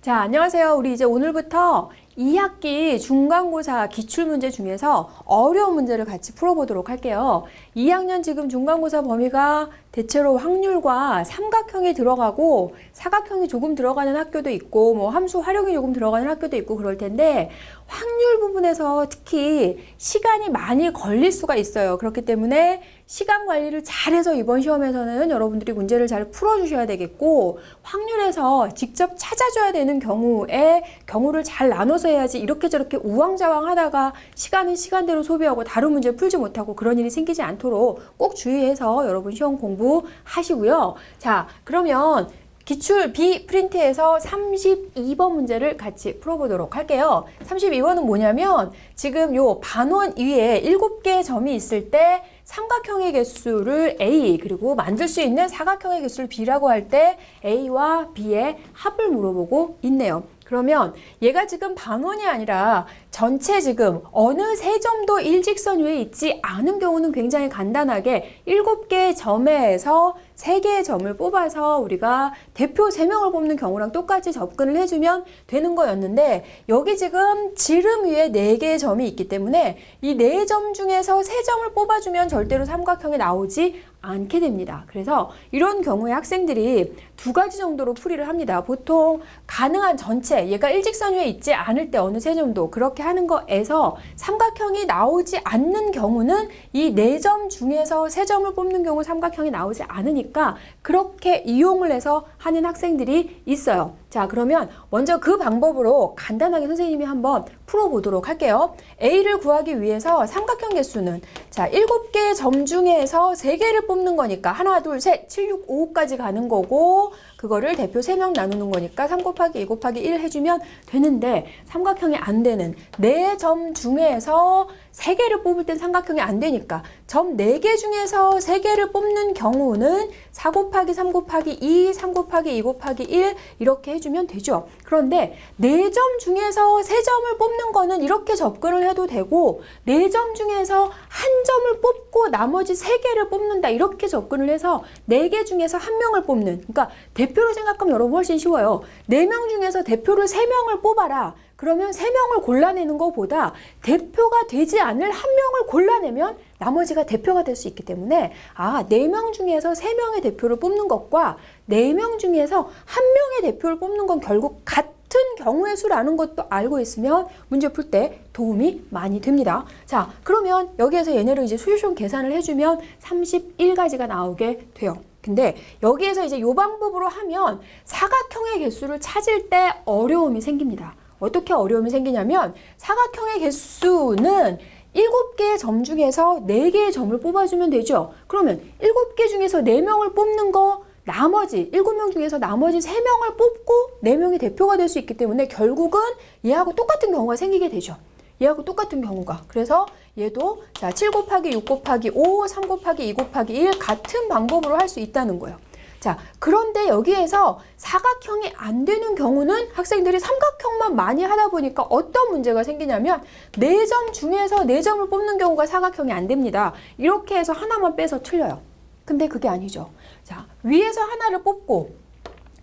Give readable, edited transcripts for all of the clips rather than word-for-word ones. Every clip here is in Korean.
자, 안녕하세요. 우리 이제 오늘부터 2학기 중간고사 기출문제 중에서 어려운 문제를 같이 풀어보도록 할게요. 2학년 지금 중간고사 범위가 대체로 확률과 삼각형이 들어가고 사각형이 조금 들어가는 학교도 있고 뭐 함수 활용이 조금 들어가는 학교도 있고 그럴 텐데 확률 부분에서 특히 시간이 많이 걸릴 수가 있어요. 그렇기 때문에 시간 관리를 잘해서 이번 시험에서는 여러분들이 문제를 잘 풀어주셔야 되겠고 확률에서 직접 찾아줘야 되는 경우에 경우를 잘 나눠서 해야지 이렇게 저렇게 우왕좌왕 하다가 시간은 시간대로 소비하고 다른 문제 풀지 못하고 그런 일이 생기지 않도록 꼭 주의해서 여러분 시험 공부하시고요. 자, 그러면 기출 B 프린트에서 32번 문제를 같이 풀어보도록 할게요. 32번은 뭐냐면 지금 요 반원 위에 7개의 점이 있을 때 삼각형의 개수를 A 그리고 만들 수 있는 사각형의 개수를 B라고 할 때 A와 B의 합을 물어보고 있네요. 그러면 얘가 지금 반원이 아니라 전체 지금 어느 세 점도 일직선 위에 있지 않은 경우는 굉장히 간단하게 7개의 점에서 3개의 점을 뽑아서 우리가 대표 3명을 뽑는 경우랑 똑같이 접근을 해주면 되는 거였는데 여기 지금 지름 위에 4개의 점이 있기 때문에 이 4점 중에서 3점을 뽑아주면 절대로 삼각형이 나오지 않게 됩니다. 그래서 이런 경우에 학생들이 2가지 정도로 풀이를 합니다. 보통 가능한 전체, 얘가 일직선 위에 있지 않을 때 어느 세 점도 그렇게 하는 거에서 삼각형이 나오지 않는 경우는 이 4점 중에서 3점을 뽑는 경우 삼각형이 나오지 않으니까 그렇게 이용을 해서 하는 학생들이 있어요. 자, 그러면 먼저 그 방법으로 간단하게 선생님이 한번 풀어보도록 할게요. A를 구하기 위해서 삼각형 개수는 자 7개의 점 중에서 3개를 뽑는 거니까 하나, 둘, 셋, 7, 6, 5까지 가는 거고 그거를 대표 3명 나누는 거니까 3 곱하기 2 곱하기 1 해주면 되는데 삼각형이 안 되는 4점 중에서 3개를 뽑을 땐 삼각형이 안 되니까 점 4개 중에서 3개를 뽑는 경우는 4 곱하기 3 곱하기 2, 3 곱하기 2 곱하기 1 이렇게 해주면 되죠. 그런데 4점 중에서 3점을 뽑는 거는 이렇게 접근을 해도 되고 4점 중에서 한 점을 뽑고 나머지 3개를 뽑는다 이렇게 접근을 해서 4개 중에서 1명을 뽑는 그러니까 대표로 생각하면 여러분 훨씬 쉬워요. 4명 중에서 대표를 3명을 뽑아라. 그러면 3명을 골라내는 것보다 대표가 되지 않을 1명을 골라내면 나머지가 대표가 될 수 있기 때문에 4명 중에서 3명의 대표를 뽑는 것과 4명 중에서 1명의 대표를 뽑는 건 결국 같은 경우의 수라는 것도 알고 있으면 문제 풀 때 도움이 많이 됩니다. 자, 그러면 여기에서 얘네를 이제 솔루션 계산을 해주면 31가지가 나오게 돼요. 근데 여기에서 이제 이 방법으로 하면 사각형의 개수를 찾을 때 어려움이 생깁니다. 어떻게 어려움이 생기냐면 사각형의 개수는 7개의 점 중에서 4개의 점을 뽑아주면 되죠. 그러면 7개 중에서 4명을 뽑는 거 나머지 7명 중에서 나머지 3명을 뽑고 4명이 대표가 될 수 있기 때문에 결국은 얘하고 똑같은 경우가 생기게 되죠. 얘하고 똑같은 경우가. 그래서 얘도 자, 7 곱하기 6 곱하기 5, 3 곱하기 2 곱하기 1 같은 방법으로 할 수 있다는 거예요. 자, 그런데 여기에서 사각형이 안 되는 경우는 학생들이 삼각형만 많이 하다 보니까 어떤 문제가 생기냐면 4점 중에서 4점을 뽑는 경우가 사각형이 안 됩니다. 이렇게 해서 하나만 빼서 틀려요. 근데 그게 아니죠. 자, 위에서 하나를 뽑고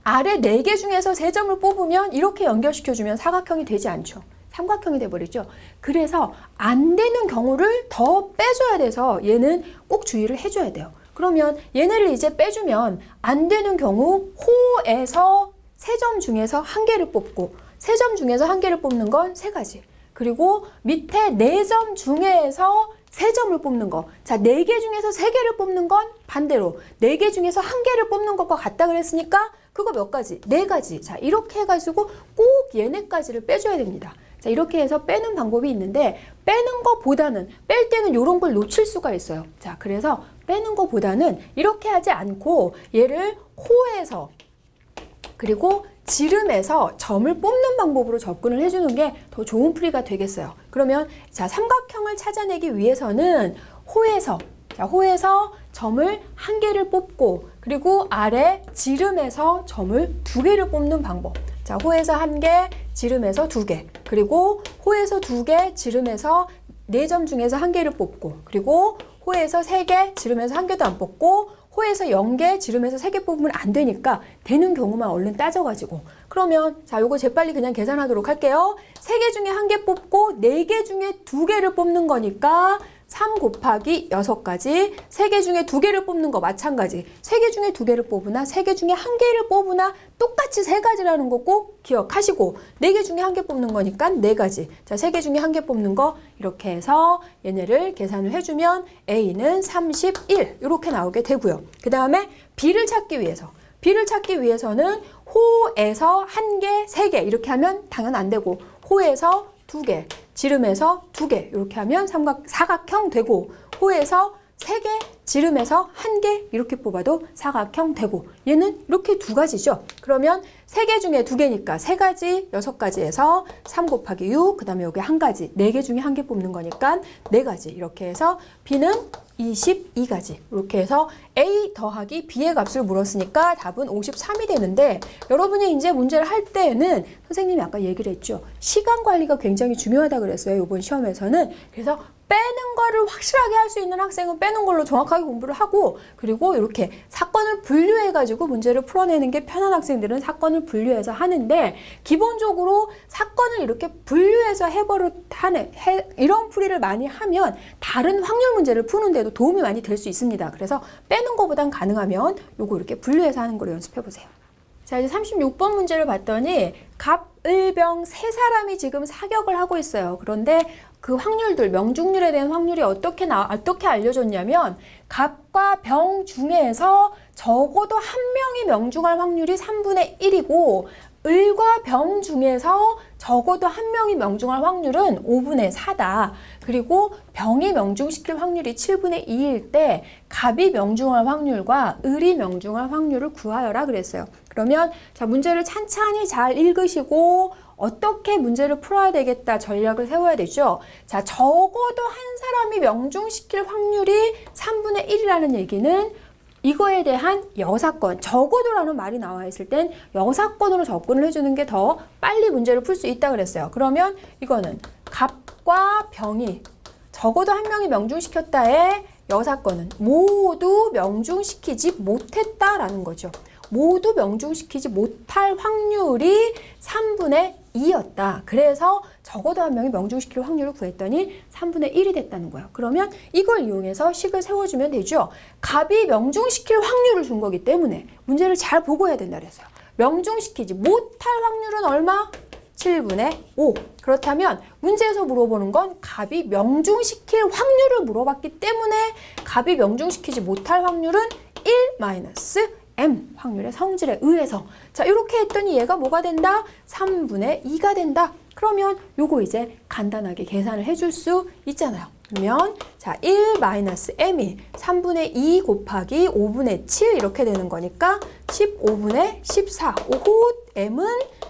아래 4개 중에서 3점을 뽑으면 이렇게 연결시켜주면 사각형이 되지 않죠. 삼각형이 돼버리죠. 그래서 안 되는 경우를 더 빼줘야 돼서 얘는 꼭 주의를 해줘야 돼요. 그러면 얘네를 이제 빼주면 안 되는 경우 호에서 3점 중에서 1개를 뽑고 3점 중에서 1개를 뽑는 건 3가지. 그리고 밑에 4점 중에서 3점을 뽑는 거. 자, 4개 중에서 3개를 뽑는 건 반대로 4개 중에서 1개를 뽑는 것과 같다 그랬으니까 그거 몇 가지? 4가지. 자, 이렇게 해가지고 꼭 얘네까지를 빼줘야 됩니다. 자, 이렇게 해서 빼는 방법이 있는데 빼는 것보다는 뺄 때는 이런 걸 놓칠 수가 있어요. 자, 그래서 빼는 것보다는 이렇게 하지 않고 얘를 호에서 그리고 지름에서 점을 뽑는 방법으로 접근을 해주는 게 더 좋은 풀이가 되겠어요. 그러면 자, 삼각형을 찾아내기 위해서는 호에서 점을 1개를 뽑고 그리고 아래 지름에서 점을 2개를 뽑는 방법. 자, 호에서 1개, 지름에서 2개, 그리고 호에서 2개, 지름에서 4점 중에서 1개를 뽑고, 그리고 호에서 3개, 지름에서 1개도 안 뽑고, 호에서 0개, 지름에서 3개 뽑으면 안 되니까 되는 경우만 얼른 따져가지고. 그러면 자, 요거 재빨리 그냥 계산하도록 할게요. 3개 중에 1개 뽑고 4개 중에 2개를 뽑는 거니까 3 곱하기 6가지, 3개 중에 2개를 뽑는 거 마찬가지. 3개 중에 2개를 뽑으나 3개 중에 1개를 뽑으나 똑같이 3가지라는 거 꼭 기억하시고, 4개 중에 1개 뽑는 거니까 4가지. 자, 3개 중에 1개 뽑는 거 이렇게 해서 얘네를 계산을 해주면 A는 31 이렇게 나오게 되고요. 그 다음에 B를 찾기 위해서는 호에서 1개, 3개 이렇게 하면 당연 안 되고, 호에서 2개, 지름에서 2개 이렇게 하면 사각형 되고, 호에서 3개, 지름에서 1개 이렇게 뽑아도 사각형 되고, 얘는 이렇게 2가지죠. 그러면 3개 중에 2개니까 3가지, 6가지에서 3 곱하기 6, 그 다음에 여기 1가지, 4개 중에 1개 뽑는 거니까 4가지 이렇게 해서 B는 22가지. 이렇게 해서 A 더하기 B의 값을 물었으니까 답은 53이 되는데, 여러분이 이제 문제를 할 때에는 선생님이 아까 얘기를 했죠. 시간 관리가 굉장히 중요하다 그랬어요. 이번 시험에서는. 그래서 빼는 거를 확실하게 할 수 있는 학생은 빼는 걸로 정확하게 공부를 하고, 그리고 이렇게 사건을 분류해가지고 문제를 풀어내는 게 편한 학생들은 사건을 분류해서 하는데, 기본적으로 사건을 이렇게 분류해서 이런 풀이를 많이 하면 다른 확률 문제를 푸는데도 도움이 많이 될 수 있습니다. 그래서 빼는 것보단 가능하면 요거 이렇게 분류해서 하는 걸 연습해 보세요. 자, 이제 36번 문제를 봤더니 갑을병 3사람이 지금 사격을 하고 있어요. 그런데 그 확률들, 명중률에 대한 확률이 어떻게 알려졌냐면, 갑과 병 중에서 적어도 한 명이 명중할 확률이 3분의 1이고, 을과 병 중에서 적어도 한 명이 명중할 확률은 5분의 4다. 그리고 병이 명중시킬 확률이 7분의 2일 때 갑이 명중할 확률과 을이 명중할 확률을 구하여라 그랬어요. 그러면 자, 문제를 찬찬히 잘 읽으시고 어떻게 문제를 풀어야 되겠다 전략을 세워야 되죠. 자, 적어도 한 사람이 명중시킬 확률이 3분의 1이라는 얘기는 이거에 대한 여사건, 적어도라는 말이 나와 있을 땐 여사건으로 접근을 해주는 게 더 빨리 문제를 풀 수 있다 그랬어요. 그러면 이거는 갑과 병이 적어도 한 명이 명중시켰다에 여사건은 모두 명중시키지 못했다라는 거죠. 모두 명중시키지 못할 확률이 3분의 2였다. 그래서 적어도 한 명이 명중시킬 확률을 구했더니 3분의 1이 됐다는 거예요. 그러면 이걸 이용해서 식을 세워주면 되죠. 갑이 명중시킬 확률을 준 거기 때문에 문제를 잘 보고 해야 된다 그랬어요. 명중시키지 못할 확률은 얼마? 7분의 5. 그렇다면 문제에서 물어보는 건 갑이 명중시킬 확률을 물어봤기 때문에 갑이 명중시키지 못할 확률은 1 마이너스 M 확률의 성질에 의해서, 자, 이렇게 했더니 얘가 뭐가 된다? 3분의 2가 된다. 그러면 요거 이제 간단하게 계산을 해줄 수 있잖아요. 그러면 자, 1 마이너스 M이 3분의 2 곱하기 5분의 7 이렇게 되는 거니까 15분의 14. 오호, M은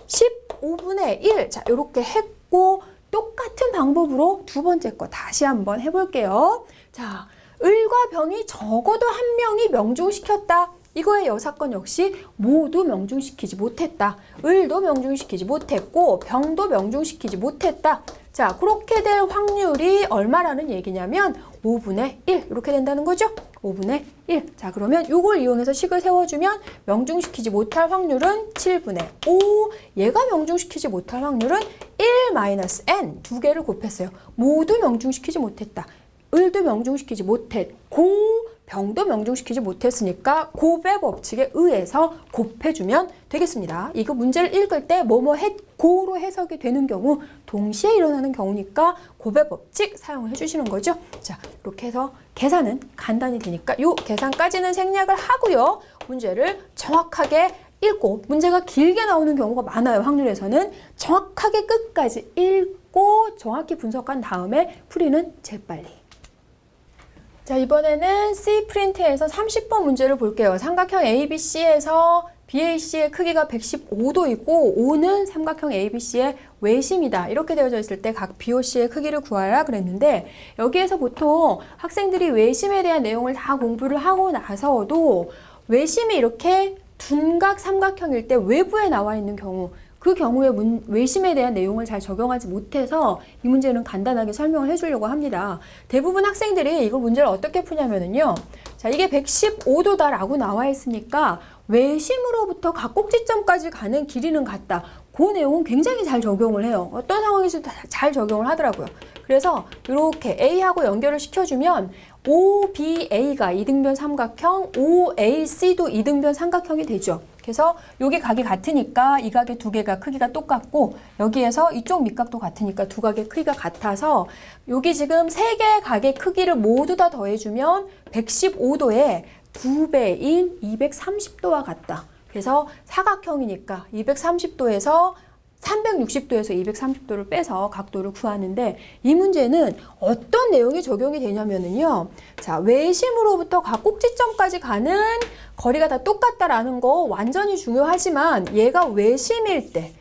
15분의 1. 자, 이렇게 했고, 똑같은 방법으로 두 번째 거 다시 한번 해볼게요. 자, 을과 병이 적어도 한 명이 명중시켰다. 이거의 여사건 역시 모두 명중시키지 못했다. 을도 명중시키지 못했고 병도 명중시키지 못했다. 자, 그렇게 될 확률이 얼마라는 얘기냐면 5분의 1 이렇게 된다는 거죠. 5분의 1. 자, 그러면 이걸 이용해서 식을 세워주면 명중시키지 못할 확률은 7분의 5. 얘가 명중시키지 못할 확률은 1 마이너스 n. 두 개를 곱했어요. 모두 명중시키지 못했다. 을도 명중시키지 못했고 병도 명중시키지 못했으니까 곱의 법칙에 의해서 곱해주면 되겠습니다. 이거 문제를 읽을 때 뭐뭐 했고로 해석이 되는 경우 동시에 일어나는 경우니까 곱의 법칙 사용을 해주시는 거죠. 자, 이렇게 해서 계산은 간단히 되니까 이 계산까지는 생략을 하고요. 문제를 정확하게 읽고, 문제가 길게 나오는 경우가 많아요. 확률에서는 정확하게 끝까지 읽고 정확히 분석한 다음에 풀이는 재빨리. 자, 이번에는 C 프린트에서 30번 문제를 볼게요. 삼각형 ABC에서 BAC의 크기가 115도이고 O는 삼각형 ABC의 외심이다. 이렇게 되어져 있을 때 각 BOC의 크기를 구하라 그랬는데, 여기에서 보통 학생들이 외심에 대한 내용을 다 공부를 하고 나서도 외심이 이렇게 둔각 삼각형일 때 외부에 나와 있는 경우, 그 경우에 외심에 대한 내용을 잘 적용하지 못해서 이 문제는 간단하게 설명을 해주려고 합니다. 대부분 학생들이 이걸 문제를 어떻게 푸냐면요. 자, 이게 115도다라고 나와 있으니까 외심으로부터 각 꼭지점까지 가는 길이는 같다. 그 내용은 굉장히 잘 적용을 해요. 어떤 상황에서도 잘 적용을 하더라고요. 그래서 이렇게 A하고 연결을 시켜주면 OBA가 이등변 삼각형, OAC도 이등변 삼각형이 되죠. 그래서 여기 각이 같으니까 이 각의 두 개가 크기가 똑같고 여기에서 이쪽 밑각도 같으니까 두 각의 크기가 같아서 여기 지금 세 개의 각의 크기를 모두 다 더해주면 115도에 2배인 230도와 같다. 그래서 사각형이니까 230도에서 360도에서 230도를 빼서 각도를 구하는데 이 문제는 어떤 내용이 적용이 되냐면요. 자, 외심으로부터 각 꼭지점까지 가는 거리가 다 똑같다라는 거 완전히 중요하지만 얘가 외심일 때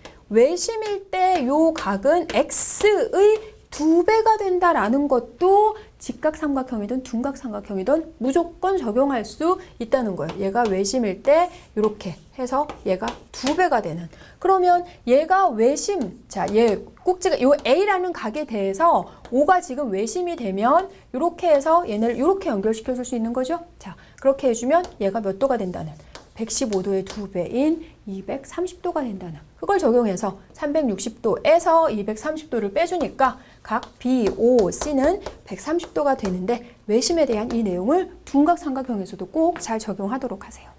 요 각은 x의 2배가 된다라는 것도 직각삼각형이든 둔각삼각형이든 무조건 적용할 수 있다는 거예요. 얘가 외심일 때 이렇게 해서 얘가 2배가 되는. 그러면 얘가 외심, 자, 얘 꼭지가 요 A라는 각에 대해서 O가 지금 외심이 되면 이렇게 해서 얘네를 이렇게 연결시켜 줄 수 있는 거죠. 자, 그렇게 해주면 얘가 몇 도가 된다는 115도의 2배인 230도가 된다는 그걸 적용해서 360도에서 230도를 빼주니까 각 B, O, C는 130도가 되는데 외심에 대한 이 내용을 둔각삼각형에서도 꼭 잘 적용하도록 하세요.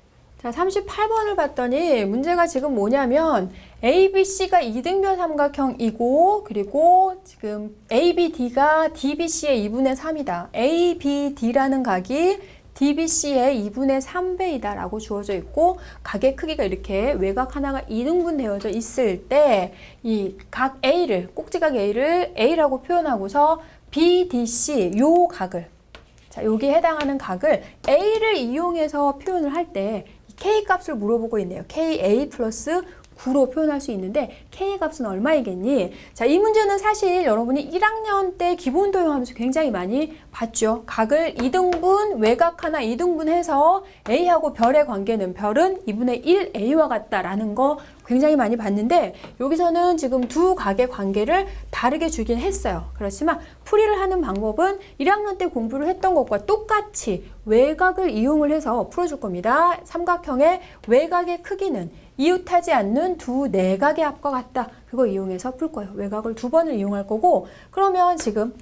자, 38번을 봤더니 문제가 지금 뭐냐면 ABC가 이등변 삼각형이고 그리고 지금 ABD가 DBC의 2분의 3이다. ABD라는 각이 DBC의 2분의 3배이다 라고 주어져 있고 각의 크기가 이렇게 외곽 하나가 2등분 되어져 있을 때 이 각 A를 꼭지각 A를 A라고 표현하고서 BDC 요 각을 자 여기에 해당하는 각을 A를 이용해서 표현을 할 때 K 값을 물어보고 있네요. KA 플러스 9로 표현할 수 있는데 K 값은 얼마이겠니? 자, 이 문제는 사실 여러분이 1학년 때 기본 도형하면서 굉장히 많이 봤죠. 각을 2등분, 외곽 하나 2등분 해서 A하고 별의 관계는 별은 2분의 1 A와 같다라는 거 굉장히 많이 봤는데 여기서는 지금 두 각의 관계를 다르게 주긴 했어요. 그렇지만 풀이를 하는 방법은 1학년 때 공부를 했던 것과 똑같이 외곽을 이용을 해서 풀어줄 겁니다. 삼각형의 외곽의 크기는 이웃하지 않는 두 내각의 합과 같다. 그거 이용해서 풀 거예요. 외곽을 2번을 이용할 거고 그러면 지금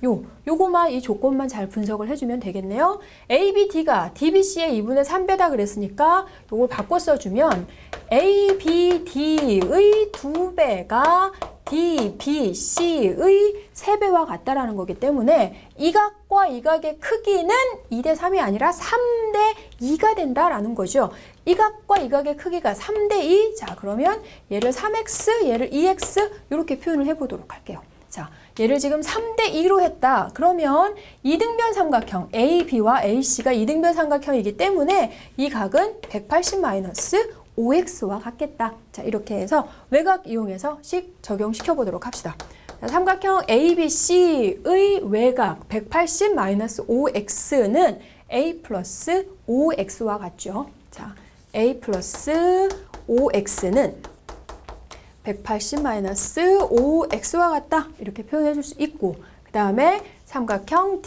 요거만 이 조건만 잘 분석을 해주면 되겠네요. ABD가 DBC의 2분의 3배다 그랬으니까 요걸 바꿔 써주면 ABD의 2배가 DBC의 3배와 같다라는 거기 때문에 이 각과 이 각의 크기는 2대 3이 아니라 3대 2가 된다라는 거죠. 이 각과 이 각의 크기가 3대 2. 자, 그러면 얘를 3x, 얘를 2x 이렇게 표현을 해보도록 할게요. 자, 얘를 지금 3대 2로 했다. 그러면 이등변 삼각형 AB와 AC가 이등변 삼각형이기 때문에 이 각은 180-5x와 같겠다. 자, 이렇게 해서 외곽 이용해서 식 적용시켜 보도록 합시다. 자, 삼각형 ABC의 외곽 180-5x는 A 플러스 5x와 같죠. 자, A 플러스 5x는 180-5x와 같다. 이렇게 표현해 줄 수 있고 그 다음에 삼각형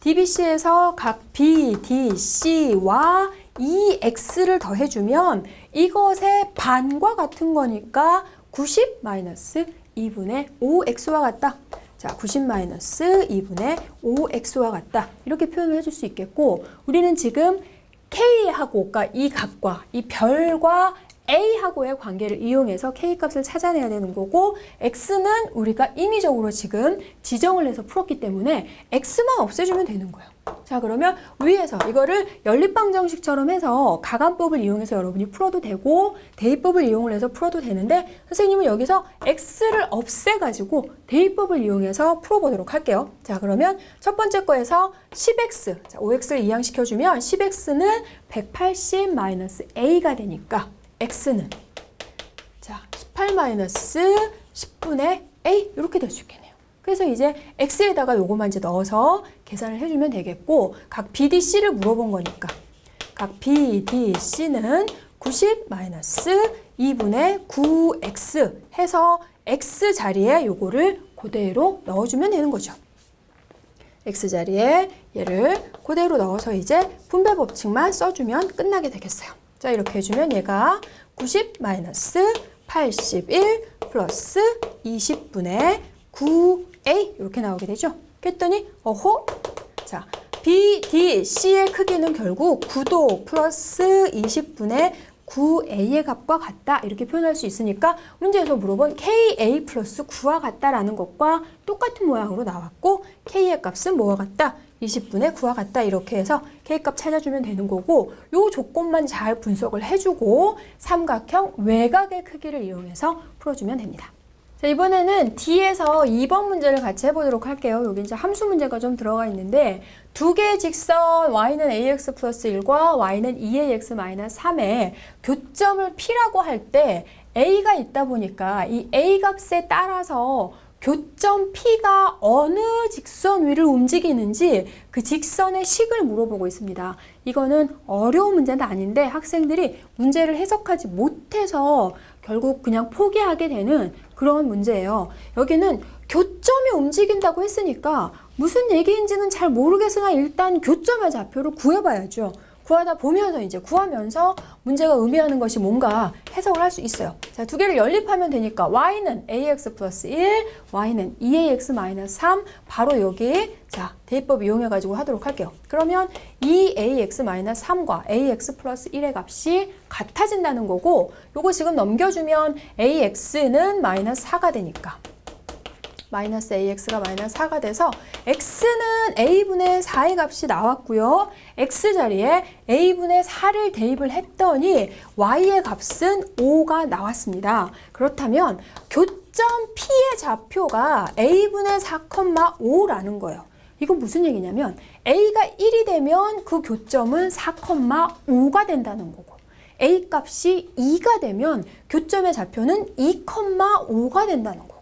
DBC에서 각 BDC와 2x를 더해주면 이것의 반과 같은 거니까 90-2분의 5x와 같다. 자, 90-2분의 5x와 같다. 이렇게 표현을 해줄 수 있겠고 우리는 지금 K하고 그러니까 이 각과 이 별과 A하고의 관계를 이용해서 K값을 찾아내야 되는 거고 X는 우리가 임의적으로 지금 지정을 해서 풀었기 때문에 X만 없애주면 되는 거예요. 자, 그러면 위에서 이거를 연립방정식처럼 해서 가간법을 이용해서 여러분이 풀어도 되고 대입법을 이용을 해서 풀어도 되는데 선생님은 여기서 X를 없애가지고 대입법을 이용해서 풀어보도록 할게요. 자, 그러면 첫 번째 거에서 10x, 자, 5x를 이항시켜주면 10x는 180-a가 되니까 x는 자 18-10분의 a 이렇게 될 수 있겠네요. 그래서 이제 x에다가 요거만 이제 넣어서 계산을 해주면 되겠고 각 BDC를 물어본 거니까 각 BDC는 90 마이너스 2분의 9x 해서 x 자리에 요거를 그대로 넣어주면 되는 거죠. x 자리에 얘를 그대로 넣어서 이제 분배 법칙만 써주면 끝나게 되겠어요. 자, 이렇게 해주면 얘가 90 마이너스 81 플러스 20분의 9a 이렇게 나오게 되죠. 그랬더니 어호, 자, B, D, C의 크기는 결국 9도 플러스 20분의 9a의 값과 같다 이렇게 표현할 수 있으니까 문제에서 물어본 ka 플러스 9와 같다라는 것과 똑같은 모양으로 나왔고 k의 값은 뭐와 같다? 20분의 9와 같다 이렇게 해서 k값 찾아주면 되는 거고 요 조건만 잘 분석을 해주고 삼각형 외곽의 크기를 이용해서 풀어주면 됩니다. 자, 이번에는 D에서 2번 문제를 같이 해보도록 할게요. 여기 이제 함수 문제가 좀 들어가 있는데 두 개의 직선 y는 ax 플러스 1과 y는 2ax 마이너스 3의 교점을 P라고 할 때 a가 있다 보니까 이 a 값에 따라서 교점 P가 어느 직선 위를 움직이는지 그 직선의 식을 물어보고 있습니다. 이거는 어려운 문제는 아닌데 학생들이 문제를 해석하지 못해서 결국 그냥 포기하게 되는 그런 문제예요. 여기는 교점이 움직인다고 했으니까 무슨 얘기인지는 잘 모르겠으나 일단 교점의 좌표를 구해봐야죠. 구하다 보면서 이제 구하면서 문제가 의미하는 것이 뭔가 해석을 할 수 있어요. 자, 두 개를 연립하면 되니까 y는 ax 플러스 1, y는 2ax 마이너스 3 바로 여기 자 대입법 이용해가지고 하도록 할게요. 그러면 2ax 마이너스 3과 ax 플러스 1의 값이 같아진다는 거고 요거 지금 넘겨주면 ax는 마이너스 4가 되니까 마이너스 ax가 마이너스 4가 돼서 x는 a분의 4의 값이 나왔고요. x 자리에 a분의 4를 대입을 했더니 y의 값은 5가 나왔습니다. 그렇다면 교점 P의 좌표가 a분의 4,5라는 거예요. 이건 무슨 얘기냐면 a가 1이 되면 그 교점은 4,5가 된다는 거고 a 값이 2가 되면 교점의 좌표는 2,5가 된다는 거고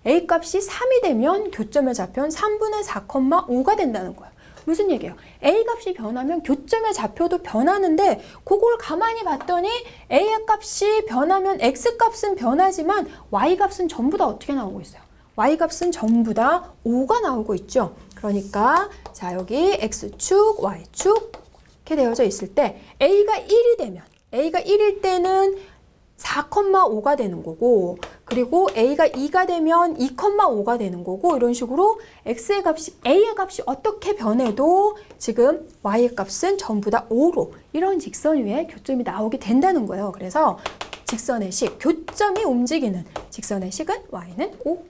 a 값이 3이 되면 교점의 좌표는 3분의 4,5가 된다는 거예요. 무슨 얘기예요? a 값이 변하면 교점의 좌표도 변하는데 그걸 가만히 봤더니 a의 값이 변하면 x 값은 변하지만 y 값은 전부 다 어떻게 나오고 있어요? y 값은 전부 다 5가 나오고 있죠. 그러니까 자 여기 x축, y축 이렇게 되어져 있을 때 a가 1일 때는 4,5가 되는 거고 그리고 a가 2가 되면 2,5가 되는 거고 이런 식으로 x의 값이 a의 값이 어떻게 변해도 지금 y의 값은 전부 다 5로 이런 직선 위에 교점이 나오게 된다는 거예요. 그래서 직선의 식, 교점이 움직이는 직선의 식은 y는 5.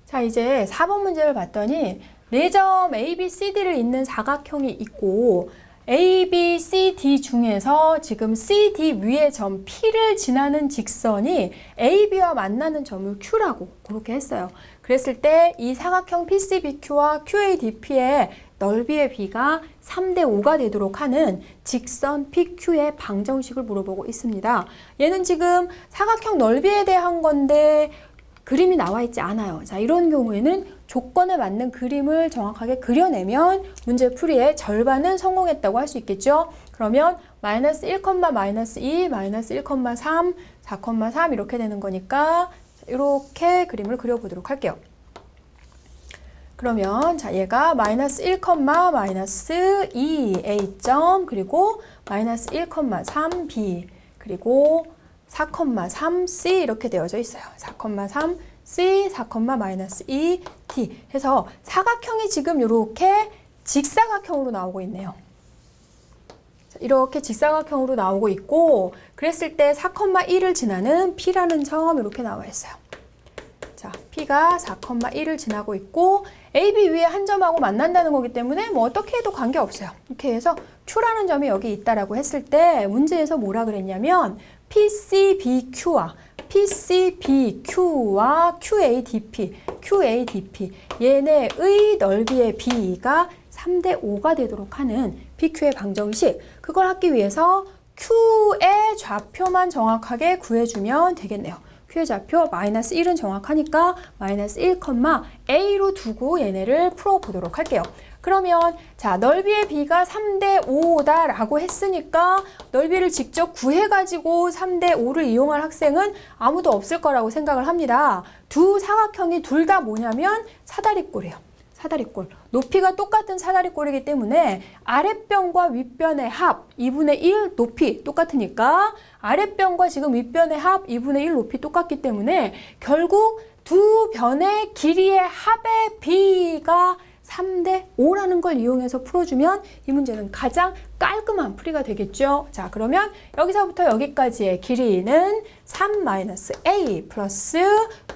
자 이제 4번 문제를 봤더니 4점 A, B, C, D를 잇는 사각형이 있고 A, B, C, D 중에서 지금 C, D 위의 점 P를 지나는 직선이 A, B와 만나는 점을 Q라고 그렇게 했어요. 그랬을 때 이 사각형 PCBQ와 QADP의 넓이의 비가 3대 5가 되도록 하는 직선 PQ의 방정식을 물어보고 있습니다. 얘는 지금 사각형 넓이에 대한 건데 그림이 나와 있지 않아요. 자, 이런 경우에는 조건에 맞는 그림을 정확하게 그려내면 문제 풀이의 절반은 성공했다고 할 수 있겠죠. 그러면 마이너스 1, 마이너스 2, 마이너스 1,3, 4,3 이렇게 되는 거니까 이렇게 그림을 그려보도록 할게요. 그러면 자 얘가 마이너스 1, 마이너스 2 A점 그리고 마이너스 1,3 B 그리고 4,3 C 이렇게 되어져 있어요. 4,3 C, 4, 마이너스 2 D 해서 사각형이 지금 이렇게 직사각형으로 나오고 있네요. 이렇게 직사각형으로 나오고 있고 그랬을 때 4,1을 지나는 P라는 점 이렇게 나와 있어요. 자, P가 4,1을 지나고 있고 AB 위에 한 점하고 만난다는 거기 때문에 뭐 어떻게 해도 관계없어요. 이렇게 해서 Q라는 점이 여기 있다라고 했을 때 문제에서 뭐라 그랬냐면 PCBQ와 QADP 얘네의 넓이의 B가 3대 5가 되도록 하는 PQ의 방정식 그걸 하기 위해서 Q의 좌표만 정확하게 구해주면 되겠네요. Q의 좌표 마이너스 1은 정확하니까 마이너스 1, A로 두고 얘네를 풀어보도록 할게요. 그러면 자, 넓이의 B가 3대 5다라고 했으니까 넓이를 직접 구해가지고 3대 5를 이용할 학생은 아무도 없을 거라고 생각을 합니다. 두 사각형이 둘 다 뭐냐면 사다리꼴이에요. 사다리꼴. 높이가 똑같은 사다리꼴이기 때문에 아랫변과 윗변의 합 2분의 1 높이 똑같으니까 아랫변과 지금 윗변의 합 2분의 1 높이 똑같기 때문에 결국 두 변의 길이의 합의 B가 3대 5라는 걸 이용해서 풀어주면 이 문제는 가장 깔끔한 풀이가 되겠죠. 자, 그러면 여기서부터 여기까지의 길이는 3-a 플러스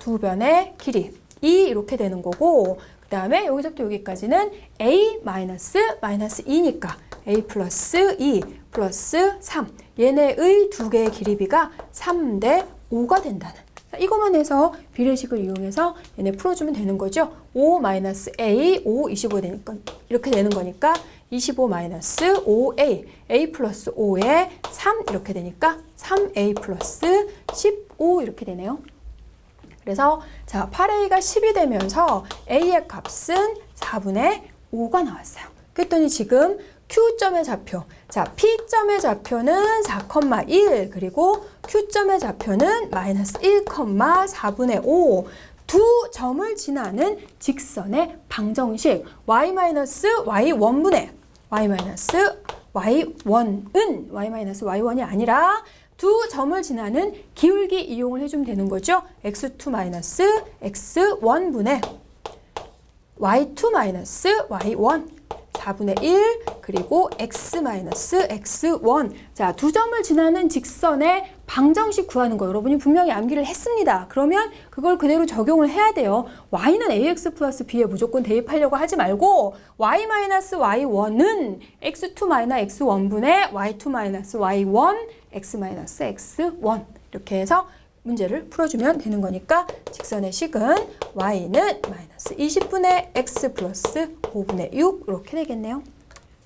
두 변의 길이 2 이렇게 되는 거고, 그 다음에 여기서부터 여기까지는 a-2니까 a 플러스 2 플러스 3 얘네의 두 개의 길이비가 3대 5가 된다는, 이것만 해서 비례식을 이용해서 얘네 풀어주면 되는 거죠. 5-a, 5, 25 되니까 이렇게 되는 거니까 25-5a, a 플러스 5에 3 이렇게 되니까 3a 플러스 15 이렇게 되네요. 그래서 자, 8a가 10이 되면서 a의 값은 4분의 5가 나왔어요. 그랬더니 지금 Q점의 좌표, 자, P점의 좌표는 4,1 그리고 Q점의 좌표는 마이너스 1,4분의 5 두 점을 지나는 직선의 방정식 y-y1분의 y-y1이 아니라 두 점을 지나는 기울기 이용을 해주면 되는 거죠. x2-x1분의 y2-y1 4분의 1 그리고 x-x1. 자, 두 점을 지나는 직선의 방정식 구하는 거 여러분이 분명히 암기를 했습니다. 그러면 그걸 그대로 적용을 해야 돼요. y는 ax 플러스 b에 무조건 대입하려고 하지 말고 y-y1은 x2-x1분의 y2-y1 x-x1 이렇게 해서 문제를 풀어주면 되는 거니까 직선의 식은 y는 마이너스 20분의 x 플러스 5분의 6 이렇게 되겠네요.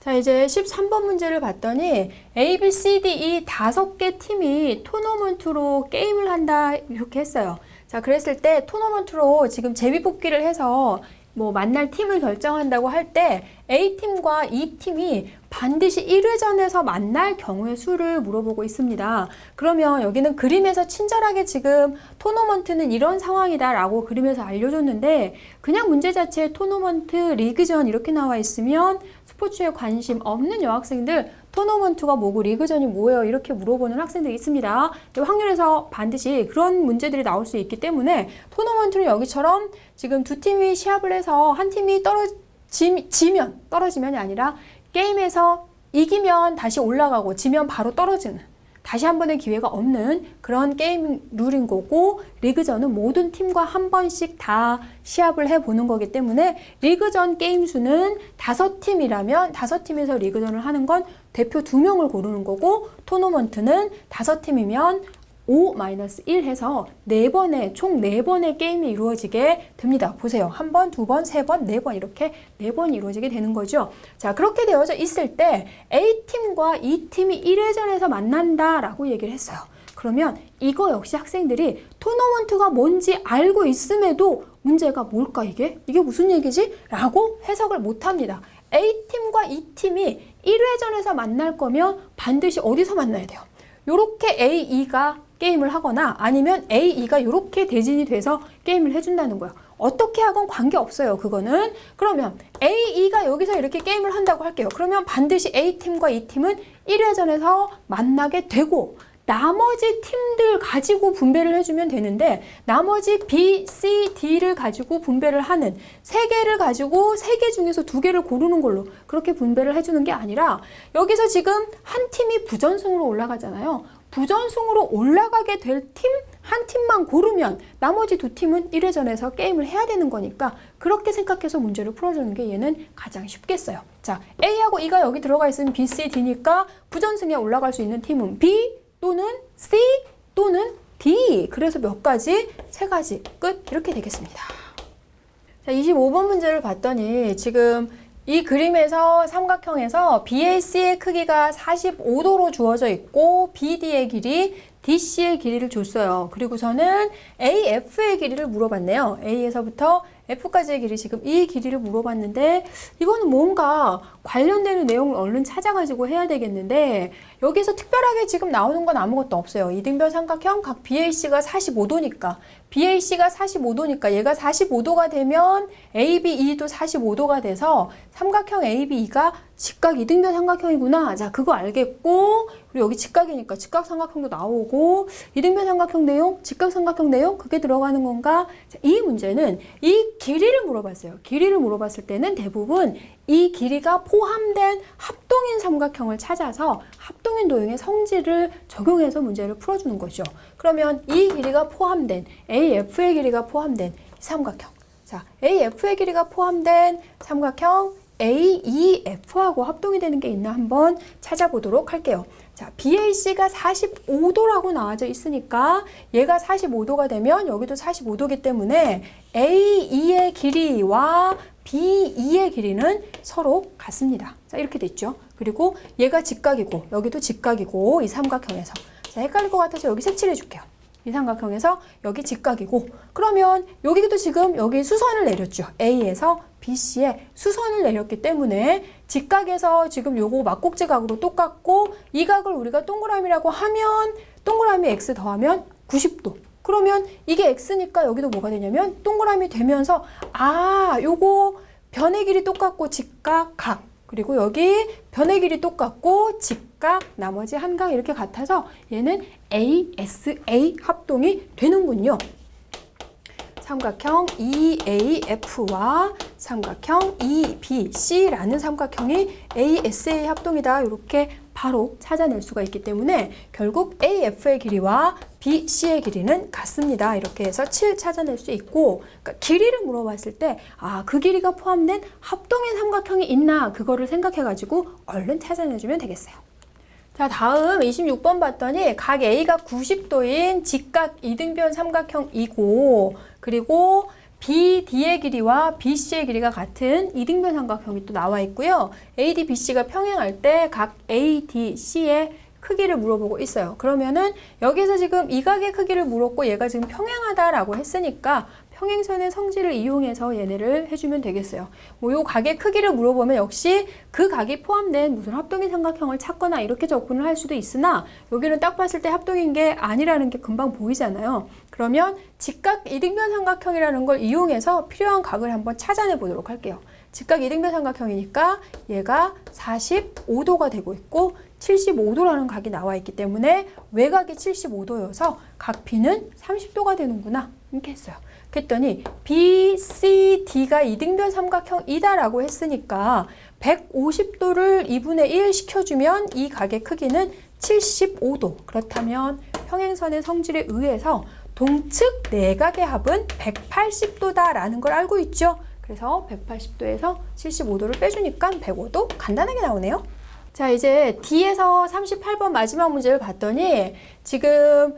자, 이제 13번 문제를 봤더니 A, B, C, D, E 5개 팀이 토너먼트로 게임을 한다 이렇게 했어요. 자, 그랬을 때 토너먼트로 지금 제비뽑기를 해서 뭐 만날 팀을 결정한다고 할 때 A팀과 E팀이 반드시 1회전에서 만날 경우의 수를 물어보고 있습니다. 그러면 여기는 그림에서 친절하게 지금 토너먼트는 이런 상황이다 라고 그림에서 알려줬는데 그냥 문제 자체에 토너먼트, 리그전 이렇게 나와 있으면 스포츠에 관심 없는 여학생들 토너먼트가 뭐고 리그전이 뭐예요? 이렇게 물어보는 학생들이 있습니다. 확률에서 반드시 그런 문제들이 나올 수 있기 때문에 토너먼트는 여기처럼 지금 두 팀이 시합을 해서 한 팀이 떨어지면이 아니라 게임에서 이기면 다시 올라가고 지면 바로 떨어지는 다시 한 번의 기회가 없는 그런 게임 룰인 거고 리그전은 모든 팀과 한 번씩 다 시합을 해보는 거기 때문에 리그전 게임 수는 5팀이라면 5팀에서 리그전을 하는 건 대표 2명을 고르는 거고 토너먼트는 5팀이면 5-1 해서 총 4번의 게임이 이루어지게 됩니다. 보세요. 1번, 2번, 3번, 4번 이렇게 4번이 이루어지게 되는 거죠. 자, 그렇게 되어져 있을 때 A팀과 E팀이 1회전에서 만난다라고 얘기를 했어요. 그러면 이거 역시 학생들이 토너먼트가 뭔지 알고 있음에도 문제가 뭘까 이게? 이게 무슨 얘기지? 라고 해석을 못합니다. A팀과 E팀이 1회전에서 만날 거면 반드시 어디서 만나야 돼요? 요렇게 A, E가 게임을 하거나 아니면 A, E가 이렇게 대진이 돼서 게임을 해준다는 거예요. 어떻게 하건 관계없어요. 그거는. 그러면 A, E가 여기서 이렇게 게임을 한다고 할게요. 그러면 반드시 A팀과 E팀은 1회전에서 만나게 되고 나머지 팀들 가지고 분배를 해주면 되는데 나머지 B, C, D를 가지고 분배를 하는 3개를 가지고 3개 중에서 2개를 고르는 걸로 그렇게 분배를 해주는 게 아니라 여기서 지금 한 팀이 부전승으로 올라가잖아요. 부전승으로 올라가게 될 팀, 한 팀만 고르면 나머지 2팀은 1회전에서 게임을 해야 되는 거니까 그렇게 생각해서 문제를 풀어주는 게 얘는 가장 쉽겠어요. 자, A하고 E가 여기 들어가 있으면 B, C, D니까 부전승에 올라갈 수 있는 팀은 B 또는 C 또는 D. 그래서 몇 가지? 3가지. 끝. 이렇게 되겠습니다. 자, 25번 문제를 봤더니 지금 이 그림에서 삼각형에서 BAC의 크기가 45도로 주어져 있고 BD의 길이 DC의 길이를 줬어요. 그리고서는 AF의 길이를 물어봤네요. A에서부터 F까지의 길이 지금 이 길이를 물어봤는데 이거는 뭔가 관련되는 내용을 얼른 찾아가지고 해야 되겠는데 여기서 특별하게 지금 나오는 건 아무것도 없어요. 이등변 삼각형 각 BAC가 45도니까 BAC가 45도니까 얘가 45도가 되면 ABE도 45도가 돼서 삼각형 ABE가 직각 이등변 삼각형이구나. 자, 그거 알겠고 그리고 여기 직각이니까 직각 삼각형도 나오고 이등변 삼각형 내용, 직각 삼각형 내용 그게 들어가는 건가? 자, 이 문제는 이 길이를 물어봤어요. 길이를 물어봤을 때는 대부분 이 길이가 포함된 합동인 삼각형을 찾아서 합동인 도형의 성질을 적용해서 문제를 풀어주는 거죠. 그러면 이 길이가 포함된 AF의 길이가 포함된 삼각형. 자, AF의 길이가 포함된 삼각형 AEF하고 합동이 되는 게 있나 한번 찾아보도록 할게요. 자, BAC가 45도라고 나와져 있으니까 얘가 45도가 되면 여기도 45도기 때문에 AE의 길이와 BE의 길이는 서로 같습니다. 자, 이렇게 됐죠. 그리고 얘가 직각이고 여기도 직각이고 이 삼각형에서 자, 헷갈릴 것 같아서 여기 색칠해 줄게요. 이 삼각형에서 여기 직각이고 그러면 여기도 지금 여기 수선을 내렸죠. A에서 BC에 수선을 내렸기 때문에 직각에서 지금 요거 막곡지 각으로 똑같고 이 각을 우리가 동그라미라고 하면 동그라미 X 더하면 90도. 그러면 이게 X니까 여기도 뭐가 되냐면 동그라미 되면서 아 요거 변의 길이 똑같고 직각 각 그리고 여기 변의 길이 똑같고 직각 나머지 한 각 이렇게 같아서 얘는 ASA 합동이 되는군요. 삼각형 EAF와 삼각형 EBC라는 삼각형이 ASA 합동이다. 이렇게 바로 찾아낼 수가 있기 때문에 결국 AF의 길이와 BC의 길이는 같습니다. 이렇게 해서 7 찾아낼 수 있고 그러니까 길이를 물어봤을 때 아, 그 길이가 포함된 합동인 삼각형이 있나 그거를 생각해가지고 얼른 찾아내주면 되겠어요. 자, 다음 26번 봤더니 각 A가 90도인 직각 이등변 삼각형이고 그리고 BD의 길이와 BC의 길이가 같은 이등변 삼각형이 또 나와 있고요. AD, BC가 평행할 때 각 ADC의 크기를 물어보고 있어요. 그러면은 여기서 지금 이 각의 크기를 물었고 얘가 지금 평행하다라고 했으니까 평행선의 성질을 이용해서 얘네를 해주면 되겠어요. 뭐 요 각의 크기를 물어보면 역시 그 각이 포함된 무슨 합동인 삼각형을 찾거나 이렇게 접근을 할 수도 있으나 여기는 딱 봤을 때 합동인 게 아니라는 게 금방 보이잖아요. 그러면 직각 이등변 삼각형이라는 걸 이용해서 필요한 각을 한번 찾아내 보도록 할게요. 직각 이등변 삼각형이니까 얘가 45도가 되고 있고 75도라는 각이 나와 있기 때문에 외곽이 75도여서 각 B는 30도가 되는구나 이렇게 했어요. 그랬더니 BCD가 이등변 삼각형이다라고 했으니까 150도를 2분의 1 시켜주면 이 각의 크기는 75도. 그렇다면 평행선의 성질에 의해서 동측 내각의 합은 180도다라는 걸 알고 있죠. 그래서 180도에서 75도를 빼주니까 105도 간단하게 나오네요. 자, 이제 D에서 38번 마지막 문제를 봤더니 지금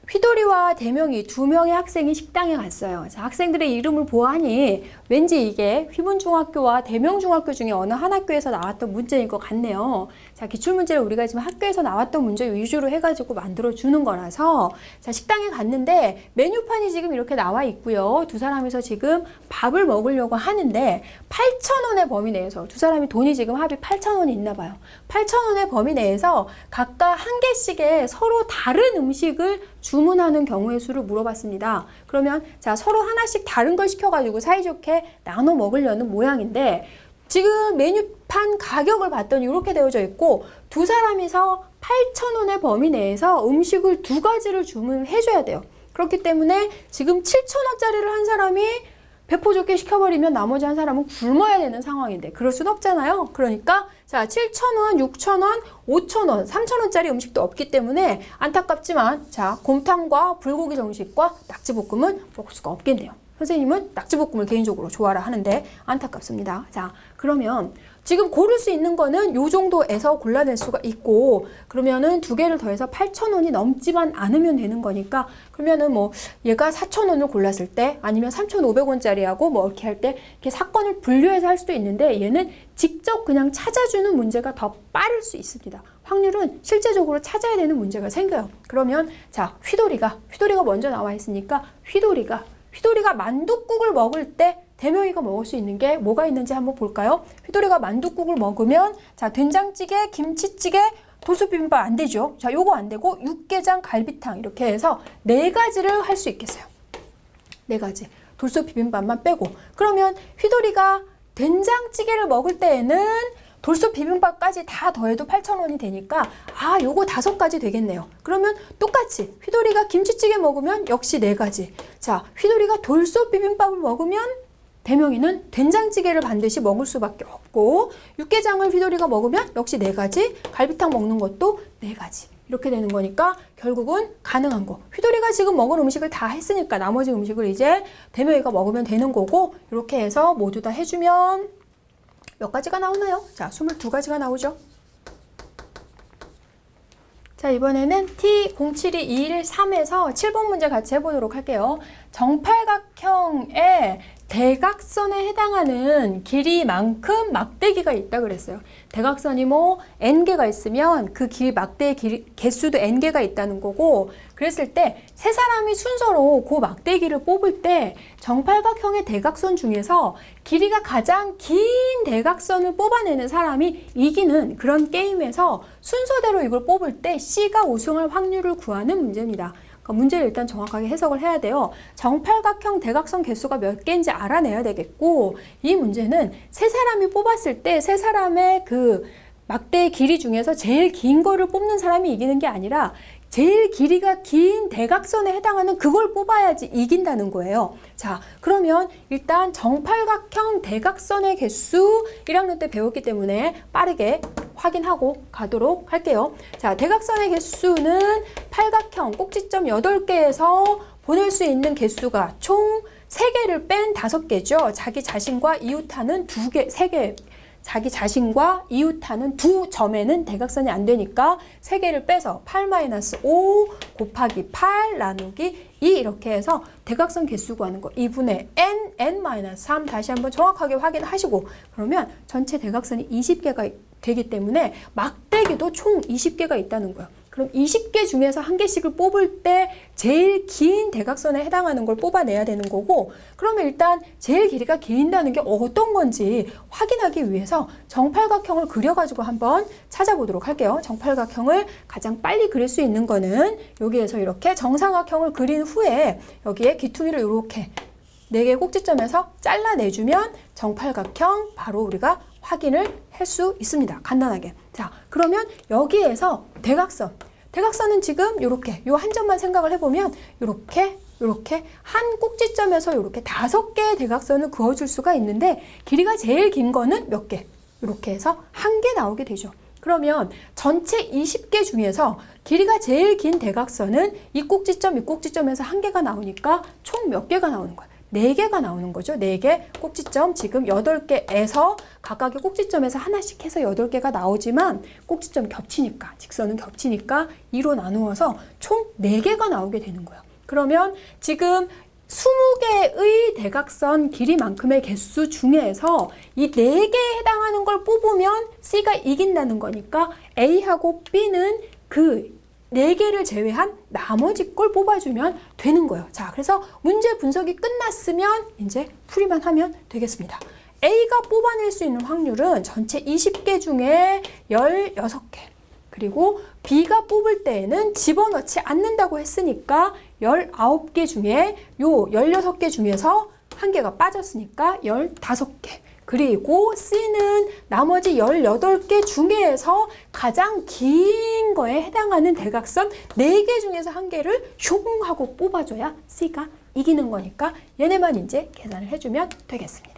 휘돌이와 대명이 두 명의 학생이 식당에 갔어요. 자, 학생들의 이름을 보아하니 왠지 이게 휘문중학교와 대명중학교 중에 어느 한 학교에서 나왔던 문제인 것 같네요. 자, 기출문제를 우리가 지금 학교에서 나왔던 문제 위주로 해가지고 만들어주는 거라서 자, 식당에 갔는데 메뉴판이 지금 이렇게 나와 있고요. 두 사람이서 지금 밥을 먹으려고 하는데 8,000원의 범위 내에서 두 사람이 돈이 지금 합이 8,000원이 있나 봐요. 8,000원의 범위 내에서 각각 한 개씩의 서로 다른 음식을 주문하는 경우의 수를 물어봤습니다. 그러면 자, 서로 하나씩 다른 걸 시켜가지고 사이좋게 나눠 먹으려는 모양인데 지금 메뉴판 가격을 봤더니 이렇게 되어져 있고 두 사람이서 8,000원의 범위 내에서 음식을 두 가지를 주문해줘야 돼요. 그렇기 때문에 지금 7,000원짜리를 한 사람이 배포 좋게 시켜버리면 나머지 한 사람은 굶어야 되는 상황인데 그럴 순 없잖아요. 그러니까 자, 7,000원, 6,000원, 5,000원, 3,000원짜리 음식도 없기 때문에 안타깝지만 자, 곰탕과 불고기 정식과 낙지볶음은 먹을 수가 없겠네요. 선생님은 낙지볶음을 개인적으로 좋아라 하는데 안타깝습니다. 자, 그러면 지금 고를 수 있는 거는 요 정도에서 골라낼 수가 있고 그러면은 두 개를 더해서 8,000원이 넘지만 않으면 되는 거니까 그러면은 뭐 얘가 4,000원을 골랐을 때 아니면 3,500원짜리하고 뭐 이렇게 할 때 이렇게 사건을 분류해서 할 수도 있는데 얘는 직접 그냥 찾아주는 문제가 더 빠를 수 있습니다. 확률은 실제적으로 찾아야 되는 문제가 생겨요. 그러면 자, 휘돌이가 먼저 나와 있으니까 휘돌이가 휘돌이가 만둣국을 먹을 때 대명이가 먹을 수 있는 게 뭐가 있는지 한번 볼까요? 휘돌이가 만둣국을 먹으면 자, 된장찌개, 김치찌개, 돌솥비빔밥 안 되죠. 자, 요거 안 되고 육개장, 갈비탕 이렇게 해서 4가지를 할 수 있겠어요. 4가지. 돌솥비빔밥만 빼고. 그러면 휘돌이가 된장찌개를 먹을 때에는 돌솥비빔밥까지 다 더해도 8,000원이 되니까 아, 요거 5가지 되겠네요. 그러면 똑같이 휘돌이가 김치찌개 먹으면 역시 4가지. 자, 휘돌이가 돌솥비빔밥을 먹으면 대명이는 된장찌개를 반드시 먹을 수밖에 없고 육개장을 휘돌이가 먹으면 역시 4가지, 갈비탕 먹는 것도 4가지. 이렇게 되는 거니까 결국은 가능한 거. 휘돌이가 지금 먹은 음식을 다 했으니까 나머지 음식을 이제 대명이가 먹으면 되는 거고 이렇게 해서 모두 다 해주면 몇 가지가 나오나요? 자, 22가지가 나오죠. 자, 이번에는 T072213에서 7번 문제 같이 해보도록 할게요. 정팔각형의 대각선에 해당하는 길이만큼 막대기가 있다 그랬어요. 대각선이 뭐 n개가 있으면 그 막대기 개수도 n개가 있다는 거고 그랬을 때 세 사람이 순서로 그 막대기를 뽑을 때 정팔각형의 대각선 중에서 길이가 가장 긴 대각선을 뽑아내는 사람이 이기는 그런 게임에서 순서대로 이걸 뽑을 때 C가 우승할 확률을 구하는 문제입니다. 문제를 일단 정확하게 해석을 해야 돼요. 정팔각형 대각선 개수가 몇 개인지 알아내야 되겠고 이 문제는 세 사람이 뽑았을 때 세 사람의 그 막대의 길이 중에서 제일 긴 거를 뽑는 사람이 이기는 게 아니라 제일 길이가 긴 대각선에 해당하는 그걸 뽑아야지 이긴다는 거예요. 자, 그러면 일단 정팔각형 대각선의 개수 1학년 때 배웠기 때문에 빠르게 확인하고 가도록 할게요. 자, 대각선의 개수는 팔각형 꼭지점 8개에서 보낼 수 있는 개수가 총 3개를 뺀 5개죠. 자기 자신과 이웃하는 3개. 자기 자신과 이웃하는 2점에는 대각선이 안 되니까 3개를 빼서 8-5 곱하기 8 나누기 2 이렇게 해서 대각선 개수 구하는 거 2분의 n-3 다시 한번 정확하게 확인하시고 그러면 전체 대각선이 20개가 되기 때문에 막대기도 총 20개가 있다는 거예요. 그럼 20개 중에서 한 개씩을 뽑을 때 제일 긴 대각선에 해당하는 걸 뽑아내야 되는 거고 그러면 일단 제일 길이가 길다는 게 어떤 건지 확인하기 위해서 정팔각형을 그려가지고 한번 찾아보도록 할게요. 정팔각형을 가장 빨리 그릴 수 있는 거는 여기에서 이렇게 정삼각형을 그린 후에 여기에 귀퉁이를 이렇게 4개의 꼭지점에서 잘라내주면 정팔각형 바로 우리가 확인을 할 수 있습니다. 간단하게. 자, 그러면 여기에서 대각선은 지금 이렇게 요 한 점만 생각을 해보면 이렇게 한 꼭지점에서 이렇게 5개의 대각선을 그어줄 수가 있는데 길이가 제일 긴 거는 몇 개? 이렇게 해서 1개 나오게 되죠. 그러면 전체 20개 중에서 길이가 제일 긴 대각선은 이 꼭지점에서 1개가 나오니까 총 몇 개가 나오는 거야? 4개가 나오는 거죠. 4개 꼭지점 지금 8개에서 각각의 꼭지점에서 하나씩 해서 8개가 나오지만 꼭지점 겹치니까 직선은 겹치니까 2로 나누어서 총 4개가 나오게 되는 거예요. 그러면 지금 20개의 대각선 길이만큼의 개수 중에서 이 4개에 해당하는 걸 뽑으면 C가 이긴다는 거니까 A하고 B는 그 4개를 제외한 나머지 걸 뽑아주면 되는 거예요. 자, 그래서 문제 분석이 끝났으면 이제 풀이만 하면 되겠습니다. A가 뽑아낼 수 있는 확률은 전체 20개 중에 16개. 그리고 B가 뽑을 때에는 집어넣지 않는다고 했으니까 19개 중에 요 16개 중에서 1개가 빠졌으니까 15개. 그리고 C는 나머지 18개 중에서 가장 긴 거에 해당하는 대각선 4개 중에서 1개를 슝 하고 뽑아줘야 C가 이기는 거니까 얘네만 이제 계산을 해주면 되겠습니다.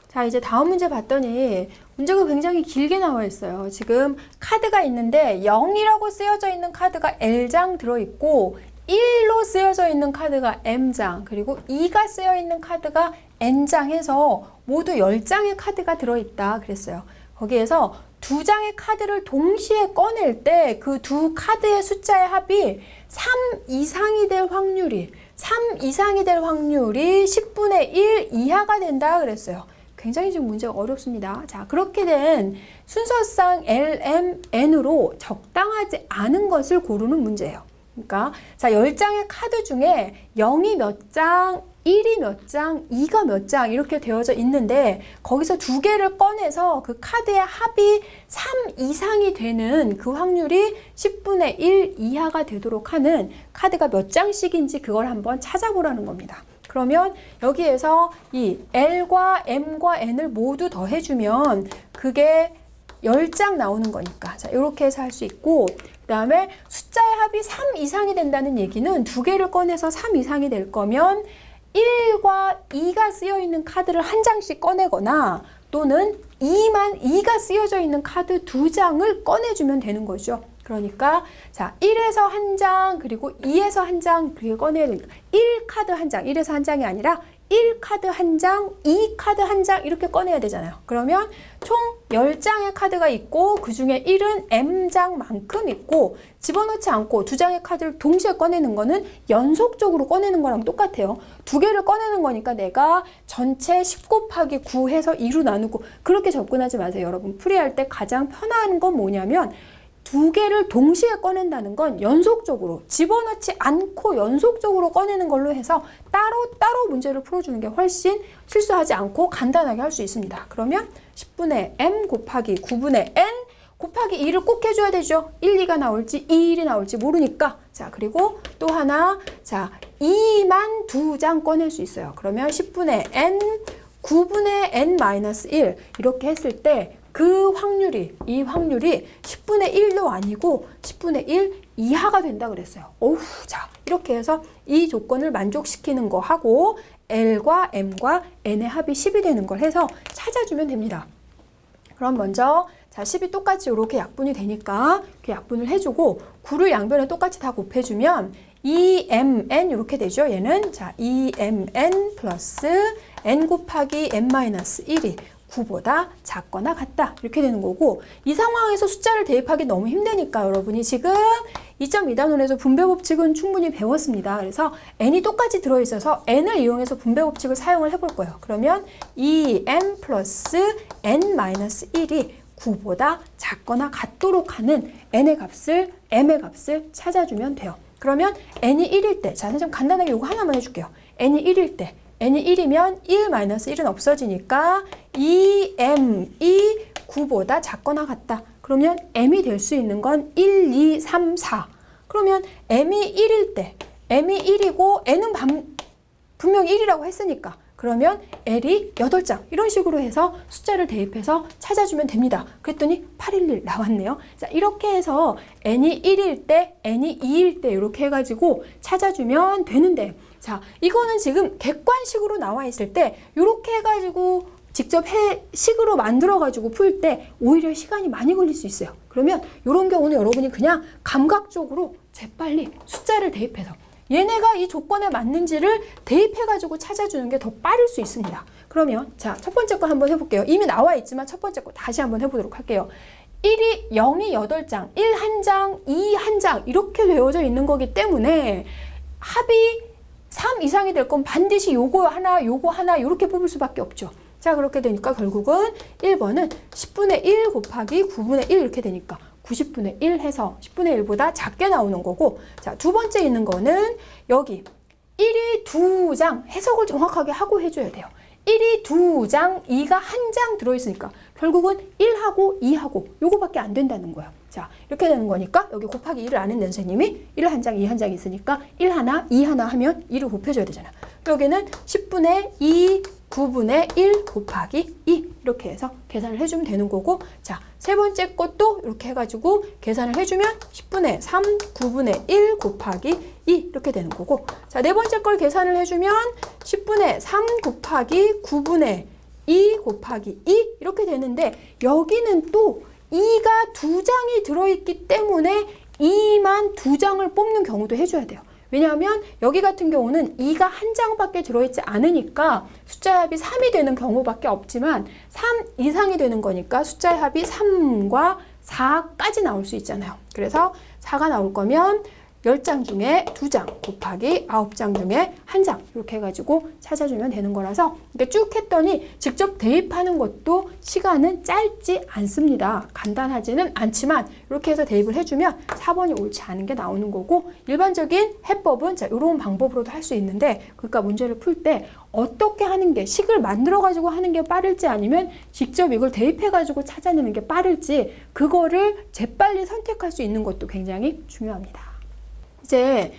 자, 이제 다음 문제 봤더니 문제가 굉장히 길게 나와 있어요. 지금 카드가 있는데 0이라고 쓰여져 있는 카드가 L장 들어있고 1로 쓰여져 있는 카드가 M장 그리고 2가 쓰여 있는 카드가 N장 해서 모두 10장의 카드가 들어있다 그랬어요. 거기에서 2장의 카드를 동시에 꺼낼 때 그 두 카드의 숫자의 합이 3 이상이 될 확률이 10분의 1 이하가 된다 그랬어요. 굉장히 지금 문제가 어렵습니다. 자, 그렇게 된 순서상 L, M, N으로 적당하지 않은 것을 고르는 문제예요. 그러니까 자 10장의 카드 중에 0이 몇 장, 1이 몇 장, 2가 몇 장 이렇게 되어져 있는데 거기서 두 개를 꺼내서 그 카드의 합이 3 이상이 되는 그 확률이 10분의 1 이하가 되도록 하는 카드가 몇 장씩인지 그걸 한번 찾아보라는 겁니다. 그러면 여기에서 이 L과 M과 N을 모두 더해주면 그게 10장 나오는 거니까 자 이렇게 해서 할 수 있고 그 다음에 숫자의 합이 3 이상이 된다는 얘기는 두 개를 꺼내서 3 이상이 될 거면 1과 2가 쓰여 있는 카드를 한 장씩 꺼내거나 또는 2가 쓰여져 있는 카드 두 장을 꺼내주면 되는 거죠. 그러니까 자 1에서 한 장 그리고 2에서 한 장 그렇게 꺼내야 되니까 1카드 한 장, 1에서 한 장이 아니라 1카드 한 장, 2카드 한 장 이렇게 꺼내야 되잖아요. 그러면 총 10장의 카드가 있고 그 중에 1은 M장만큼 있고 집어넣지 않고 두 장의 카드를 동시에 꺼내는 거는 연속적으로 꺼내는 거랑 똑같아요. 두 개를 꺼내는 거니까 내가 전체 10 곱하기 9 해서 2로 나누고 그렇게 접근하지 마세요. 여러분 풀이할 때 가장 편한 건 뭐냐면 두 개를 동시에 꺼낸다는 건 연속적으로 집어넣지 않고 연속적으로 꺼내는 걸로 해서 따로 문제를 풀어주는 게 훨씬 실수하지 않고 간단하게 할 수 있습니다. 그러면 10분의 m 곱하기 9분의 n 곱하기 2를 꼭 해줘야 되죠. 1, 2가 나올지 2, 1이 나올지 모르니까 자 그리고 또 하나 자 2만 2장 꺼낼 수 있어요. 그러면 10분의 n 9분의 n-1 이렇게 했을 때 이 확률이 10분의 1도 아니고 10분의 1 이하가 된다 그랬어요. 자, 이렇게 해서 이 조건을 만족시키는 거 하고 L과 M과 N의 합이 10이 되는 걸 해서 찾아주면 됩니다. 그럼 먼저 자 10이 똑같이 이렇게 약분이 되니까 이렇게 약분을 해주고 9를 양변에 똑같이 다 곱해주면 2mn 이렇게 되죠. 얘는 자 2mn 플러스 n 곱하기 n-1이 9보다 작거나 같다 이렇게 되는 거고 이 상황에서 숫자를 대입하기 너무 힘드니까 여러분이 지금 2.2단원에서 분배 법칙은 충분히 배웠습니다. 그래서 n이 똑같이 들어있어서 n을 이용해서 분배 법칙을 사용을 해볼 거예요. 그러면 2n 플러스 n-1이 9보다 작거나 같도록 하는 m의 값을 찾아주면 돼요. 그러면 n이 1일 때, 자, 선생님 간단하게 이거 하나만 해줄게요. n이 1일 때, n이 1이면 1-1은 없어지니까 2m이 9보다 작거나 같다. 그러면 m이 될 수 있는 건 1, 2, 3, 4. 그러면 m이 1일 때, m이 1이고 n은 분명히 1이라고 했으니까 그러면 L이 8장 이런 식으로 해서 숫자를 대입해서 찾아주면 됩니다. 그랬더니 811 나왔네요. 자 이렇게 해서 n이 1일 때, n이 2일 때 이렇게 해가지고 찾아주면 되는데 자 이거는 지금 객관식으로 나와 있을 때 이렇게 해가지고 직접 식으로 만들어가지고 풀 때 오히려 시간이 많이 걸릴 수 있어요. 그러면 이런 경우는 여러분이 그냥 감각적으로 재빨리 숫자를 대입해서 얘네가 이 조건에 맞는지를 대입해가지고 찾아주는 게 더 빠를 수 있습니다. 그러면 자, 첫 번째 거 한번 해볼게요. 이미 나와 있지만 첫 번째 거 다시 한번 해보도록 할게요. 0이 8장, 1 한 장, 2 한 장 이렇게 되어져 있는 거기 때문에 합이 3 이상이 될 건 반드시 요거 하나 이렇게 뽑을 수밖에 없죠. 자, 그렇게 되니까 결국은 1번은 10분의 1 곱하기 9분의 1 이렇게 되니까 90분의 1 해서 10분의 1보다 작게 나오는 거고 자, 두 번째 있는 거는 여기 1이 2장 해석을 정확하게 하고 해줘야 돼요. 1이 2장, 2가 한 장 들어있으니까 결국은 1하고 2하고 요거밖에 안 된다는 거예요. 자, 이렇게 되는 거니까 여기 곱하기 2를 안 했는 선생님이 1 한 장, 2 한 장 있으니까 1 하나, 2 하나 하면 2를 곱해줘야 되잖아. 여기는 10분의 2 9분의 1 곱하기 2 이렇게 해서 계산을 해주면 되는 거고 자, 세 번째 것도 이렇게 해가지고 계산을 해주면 10분의 3 9분의 1 곱하기 2 이렇게 되는 거고 자, 네 번째 걸 계산을 해주면 10분의 3 곱하기 9분의 2 곱하기 2 이렇게 되는데 여기는 또 2가 2장이 들어있기 때문에 2만 2장을 뽑는 경우도 해줘야 돼요. 왜냐하면 여기 같은 경우는 2가 한 장밖에 들어있지 않으니까 숫자의 합이 3이 되는 경우밖에 없지만 3 이상이 되는 거니까 숫자의 합이 3과 4까지 나올 수 있잖아요. 그래서 4가 나올 거면 10장 중에 2장 곱하기 9장 중에 1장 이렇게 해가지고 찾아주면 되는 거라서 이렇게 쭉 했더니 직접 대입하는 것도 시간은 짧지 않습니다. 간단하지는 않지만 이렇게 해서 대입을 해주면 4번이 옳지 않은 게 나오는 거고 일반적인 해법은 자, 이런 방법으로도 할 수 있는데 그러니까 문제를 풀 때 어떻게 하는 게 식을 만들어 가지고 하는 게 빠를지 아니면 직접 이걸 대입해 가지고 찾아내는 게 빠를지 그거를 재빨리 선택할 수 있는 것도 굉장히 중요합니다. 이제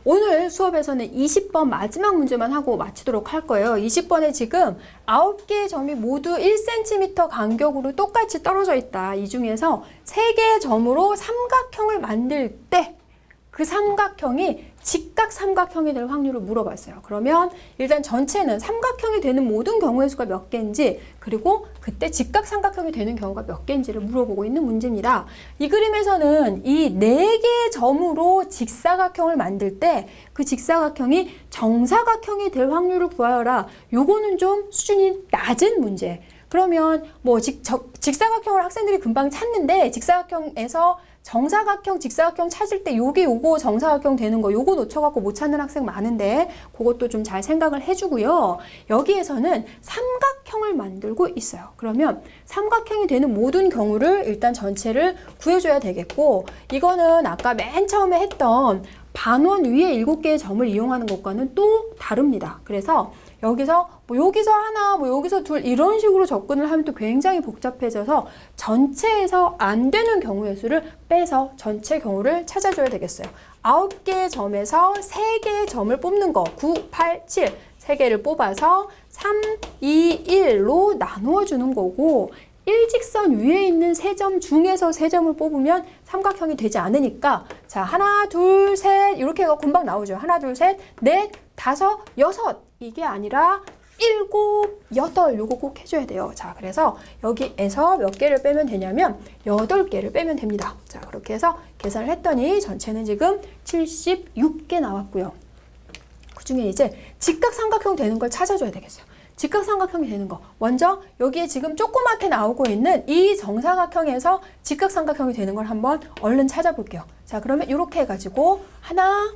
오늘 수업에서는 20번 마지막 문제만 하고 마치도록 할 거예요. 20번에 지금 9개의 점이 모두 1cm 간격으로 똑같이 떨어져 있다. 이 중에서 3개의 점으로 삼각형을 만들 때 그 삼각형이 직각 삼각형이 될 확률을 물어봤어요. 그러면 일단 전체는 삼각형이 되는 모든 경우의 수가 몇 개인지 그리고 그때 직각 삼각형이 되는 경우가 몇 개인지를 물어보고 있는 문제입니다. 이 그림에서는 이 4개의 점으로 직사각형을 만들 때 그 직사각형이 정사각형이 될 확률을 구하여라. 요거는 좀 수준이 낮은 문제. 그러면 뭐 직사각형을 학생들이 금방 찾는데 직사각형에서 정사각형, 직사각형 찾을 때 요거 정사각형 되는 거 요거 놓쳐갖고 못 찾는 학생 많은데 그것도 좀 잘 생각을 해주고요. 여기에서는 삼각형을 만들고 있어요. 그러면 삼각형이 되는 모든 경우를 일단 전체를 구해줘야 되겠고 이거는 아까 맨 처음에 했던 반원 위에 7개의 점을 이용하는 것과는 또 다릅니다. 그래서 여기서 여기서 하나, 여기서 둘 이런 식으로 접근을 하면 또 굉장히 복잡해져서 전체에서 안 되는 경우의 수를 빼서 전체 경우를 찾아줘야 되겠어요. 9개의 점에서 3개의 점을 뽑는 거 9, 8, 7 3개를 뽑아서 3, 2, 1로 나누어 주는 거고 일직선 위에 있는 3점 중에서 3점을 뽑으면 삼각형이 되지 않으니까 자 하나, 둘, 셋 이렇게 해서 금방 나오죠. 하나, 둘, 셋, 넷, 다섯, 여섯 이게 아니라 7, 8 요거 꼭 해줘야 돼요. 자 그래서 여기에서 몇 개를 빼면 되냐면 8개를 빼면 됩니다. 자 그렇게 해서 계산을 했더니 전체는 지금 76개 나왔고요. 그 중에 이제 직각삼각형 되는 걸 찾아줘야 되겠어요. 직각삼각형이 되는 거 먼저 여기에 지금 조그맣게 나오고 있는 이 정사각형에서 직각삼각형이 되는 걸 한번 얼른 찾아볼게요. 자 그러면 이렇게 해가지고 하나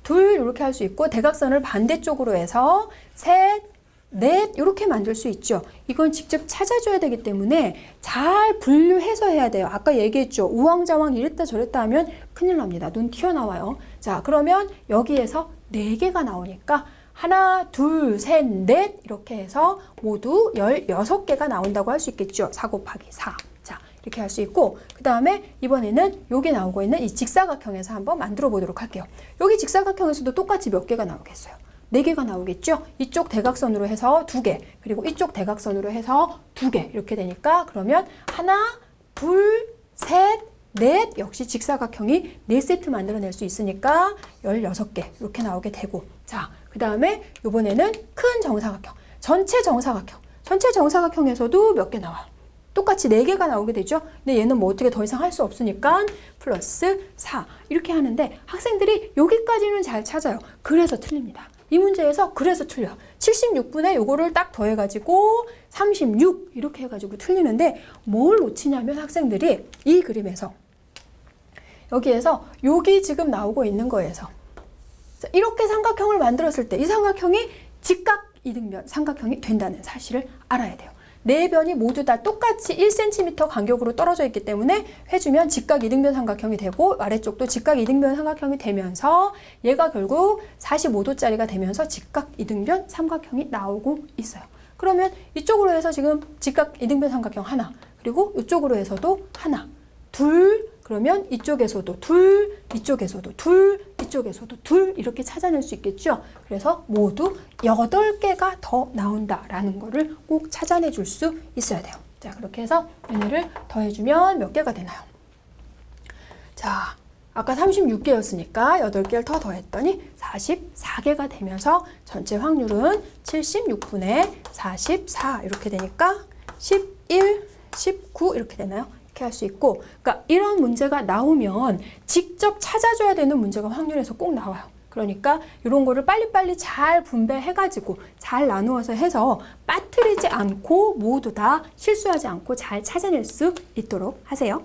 둘 이렇게 할 수 있고 대각선을 반대쪽으로 해서 셋, 넷 이렇게 만들 수 있죠. 이건 직접 찾아줘야 되기 때문에 잘 분류해서 해야 돼요. 아까 얘기했죠. 우왕좌왕 이랬다 저랬다 하면 큰일 납니다. 눈 튀어나와요. 자 그러면 여기에서 4개가 나오니까 하나, 둘, 셋, 넷 이렇게 해서 모두 16개가 나온다고 할 수 있겠죠. 4 곱하기 4. 자 이렇게 할 수 있고 그 다음에 이번에는 여기 나오고 있는 이 직사각형에서 한번 만들어 보도록 할게요. 여기 직사각형에서도 똑같이 몇 개가 나오겠어요? 4개가 나오겠죠? 이쪽 대각선으로 해서 2개 그리고 이쪽 대각선으로 해서 2개 이렇게 되니까 그러면 하나, 둘, 셋, 넷 역시 직사각형이 4세트 만들어낼 수 있으니까 16개 이렇게 나오게 되고 자 그 다음에 이번에는 큰 정사각형 전체 정사각형에서도 몇 개 나와요? 똑같이 4개가 나오게 되죠. 근데 얘는 뭐 어떻게 더 이상 할 수 없으니까 플러스 4 이렇게 하는데 학생들이 여기까지는 잘 찾아요. 그래서 틀립니다. 이 문제에서 그래서 틀려요. 76분에 요거를 딱 더해가지고 36 이렇게 해가지고 틀리는데 뭘 놓치냐면 학생들이 이 그림에서 여기에서 여기 지금 나오고 있는 거에서 이렇게 삼각형을 만들었을 때 이 삼각형이 직각 이등변 삼각형이 된다는 사실을 알아야 돼요. 4변이 모두 다 똑같이 1cm 간격으로 떨어져 있기 때문에 해주면 직각 이등변 삼각형이 되고 아래쪽도 직각 이등변 삼각형이 되면서 얘가 결국 45도짜리가 되면서 직각 이등변 삼각형이 나오고 있어요. 그러면 이쪽으로 해서 지금 직각 이등변 삼각형 하나 그리고 이쪽으로 해서도 하나 둘 그러면 이쪽에서도 둘 이쪽에서도 둘 이쪽에서도 둘 이렇게 찾아낼 수 있겠죠. 그래서 모두 8개가 더 나온다라는 거를 꼭 찾아내 줄 수 있어야 돼요. 자 그렇게 해서 얘네를 더해주면 몇 개가 되나요? 자 아까 36개였으니까 8개를 더 더했더니 44개가 되면서 전체 확률은 76분의 44 이렇게 되니까 11, 19 이렇게 되나요? 이렇게 할 수 있고 그러니까 이런 문제가 나오면 직접 찾아줘야 되는 문제가 확률에서 꼭 나와요. 그러니까 이런 거를 빨리빨리 잘 분배해가지고 잘 나누어서 해서 빠뜨리지 않고 모두 다 실수하지 않고 잘 찾아낼 수 있도록 하세요.